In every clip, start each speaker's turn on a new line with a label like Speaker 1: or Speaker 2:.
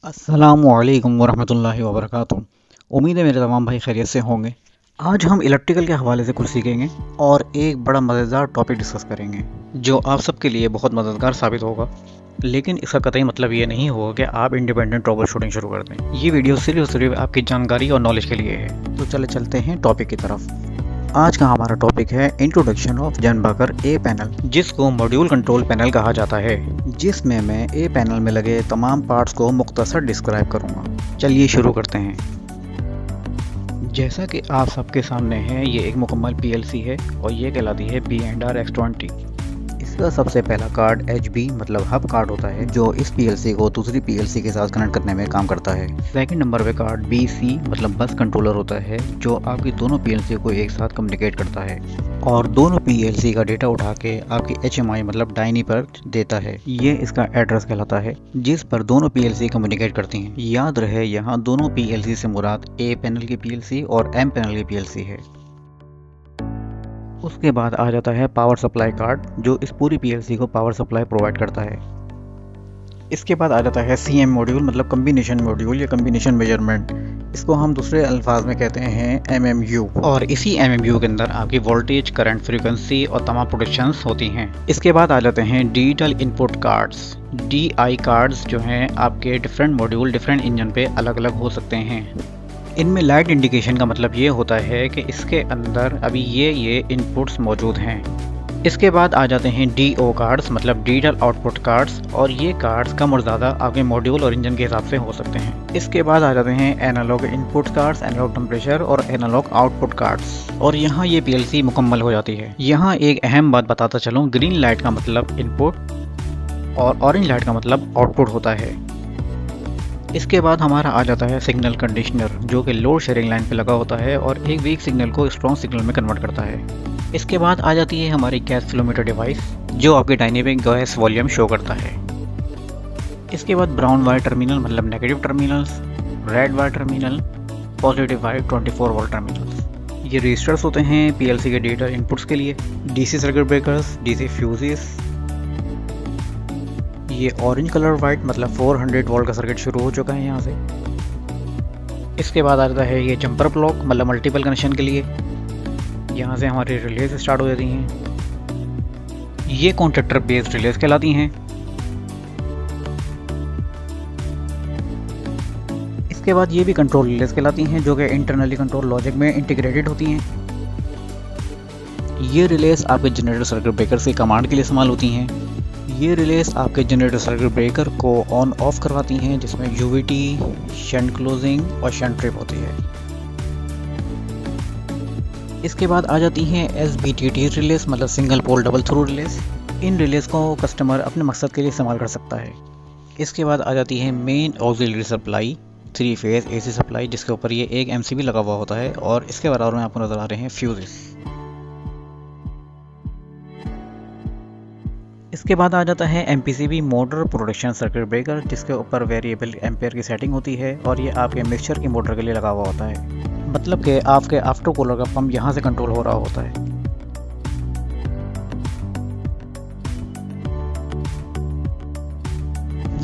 Speaker 1: अस्सलामुअलैकुम वरहमतुल्लाहि वबरकातुहू। उम्मीद है मेरे तमाम भाई खैरियत से होंगे। आज हम इलेक्ट्रिकल के हवाले से कुछ सीखेंगे और एक बड़ा मज़ेदार टॉपिक डिस्कस करेंगे जो आप सबके लिए बहुत मददगार साबित होगा। लेकिन इसका कतई मतलब ये नहीं होगा कि आप इंडिपेंडेंट ट्रबल शूटिंग शुरू कर दें। ये वीडियो सिर्फ और सिर्फ आपकी जानकारी और नॉलेज के लिए है। तो चलते हैं टॉपिक की तरफ। आज का हमारा टॉपिक है इंट्रोडक्शन ऑफ जेनबर्गर ए पैनल, जिसको मॉड्यूल कंट्रोल पैनल कहा जाता है, जिसमें मैं ए पैनल में लगे तमाम पार्ट्स को मुख्तसर डिस्क्राइब करूंगा। चलिए शुरू करते हैं। जैसा कि आप सबके सामने है, ये एक मुकम्मल पीएलसी है और ये कहलाती है B&R X20। इसका सबसे पहला कार्ड HB मतलब हब कार्ड होता है, जो इस पीएलसी को दूसरी पीएलसी के साथ कनेक्ट करने में काम करता है। सेकंड नंबर पे कार्ड BC मतलब बस कंट्रोलर होता है, जो आपकी दोनों पीएलसी को एक साथ कम्युनिकेट करता है और दोनों पीएलसी का डेटा उठा के आपकी HMI मतलब डायनी पर देता है। ये इसका एड्रेस कहलाता है, जिस पर दोनों पीएलसी कम्युनिकेट करती हैं। याद रहे, यहाँ दोनों पीएलसी से मुराद A पैनल की पीएलसी और M पैनल की पीएलसी है। उसके बाद आ जाता है पावर सप्लाई कार्ड, जो इस पूरी पीएलसी को पावर सप्लाई प्रोवाइड करता है। इसके बाद आ जाता है CM मॉड्यूल मतलब कम्बिनेशन मॉड्यूल या कम्बिनेशन मेजरमेंट। इसको हम दूसरे अल्फाज में कहते हैं MMU, और इसी MMU के अंदर आपकी वोल्टेज, करंट, फ्रीक्वेंसी और तमाम प्रोडक्शंस होती हैं। इसके बाद आ जाते हैं digital input cards, DI cards, जो हैं आपके डिफरेंट मॉड्यूल डिफरेंट इंजन पे अलग अलग हो सकते हैं। इनमें लाइट इंडिकेशन का मतलब ये होता है कि इसके अंदर अभी ये इनपुट्स मौजूद हैं। इसके बाद आ जाते हैं DO कार्ड्स मतलब डिजिटल आउटपुट कार्ड्स, और ये कार्ड्स कम और ज़्यादा आपके मॉड्यूल और इंजन के हिसाब से हो सकते हैं। इसके बाद आ जाते हैं analog input cards, analog temperature और एनालॉग आउटपुट कार्ड्स, और यहाँ ये पीएलसी मुकम्मल हो जाती है। यहाँ एक अहम बात बताता चलूँ, ग्रीन लाइट का मतलब इनपुट और ऑरेंज लाइट का मतलब आउटपुट होता है। इसके बाद हमारा आ जाता है सिग्नल कंडीशनर, जो कि लोड शेयरिंग लाइन पे लगा होता है और एक वीक सिग्नल को स्ट्रॉन्ग सिग्नल में कन्वर्ट करता है। इसके बाद आ जाती है हमारी गैस फ्लोमीटर डिवाइस, जो आपके डायनेमिक गैस वॉल्यूम शो करता है। इसके बाद ब्राउन वायर टर्मिनल मतलब negative terminals, red wire terminal, positive wire 24 volt terminals. ये रजिस्टर्स होते हैं पीएलसी के डिजिटल इनपुट्स के लिए। DC circuit breakers, DC fuses. ये ऑरेंज कलर वाइट मतलब 400 वोल्ट का सर्किट शुरू हो चुका है यहाँ से। इसके बाद आता है ये जंपर ब्लॉक मतलब मल्टीपल कनेक्शन के लिए। यहाँ से हमारी रिलेज स्टार्ट हो जाती हैं। ये कॉन्ट्रैक्टर बेस्ड रिलेज कहलाती हैं। इसके बाद ये भी कंट्रोल रिलेज कहलाती हैं, जो कि इंटरनली कंट्रोल लॉजिक में इंटीग्रेटेड होती हैं। ये रिलेज आपके जनरेटर सर्किट ब्रेकर से कमांड के लिए इस्तेमाल होती हैं। ये रिलेज आपके जनरेटर सर्किट ब्रेकर को ऑन ऑफ करवाती हैं, जिसमें UVT, शंट क्लोजिंग और शंट ट्रिप होती है। इसके बाद आ जाती हैं SBTT रिलेज मतलब single pole double throw relays. इन रिलेज को कस्टमर अपने मकसद के लिए इस्तेमाल कर सकता है। इसके बाद आ जाती है main auxiliary supply 3 phase AC supply, जिसके ऊपर ये एक MCB लगा हुआ होता है, और इसके बराबर में आपको नजर आ रहे हैं फ्यूजेस। इसके बाद आ जाता है MPCB motor production circuit breaker, जिसके ऊपर वेरिएबल एम्पेयर की सेटिंग होती है, और ये आपके मिक्सचर की मोटर के लिए लगा हुआ होता है। मतलब कि आपके आफ्टर कूलर का पंप यहाँ से कंट्रोल हो रहा होता है।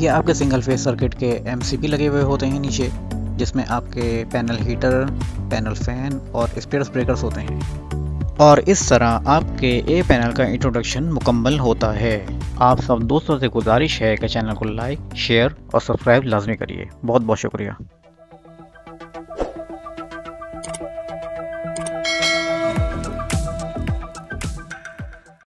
Speaker 1: ये आपके सिंगल फेज सर्किट के MCB लगे हुए होते हैं नीचे, जिसमें आपके पैनल हीटर, पैनल फैन और स्पेयर्स ब्रेकर्स होते हैं। और इस तरह आपके ए पैनल का इंट्रोडक्शन मुकम्मल होता है। आप सब दोस्तों से गुजारिश है कि चैनल को लाइक, शेयर और सब्सक्राइब लाजमी करिए। बहुत बहुत शुक्रिया।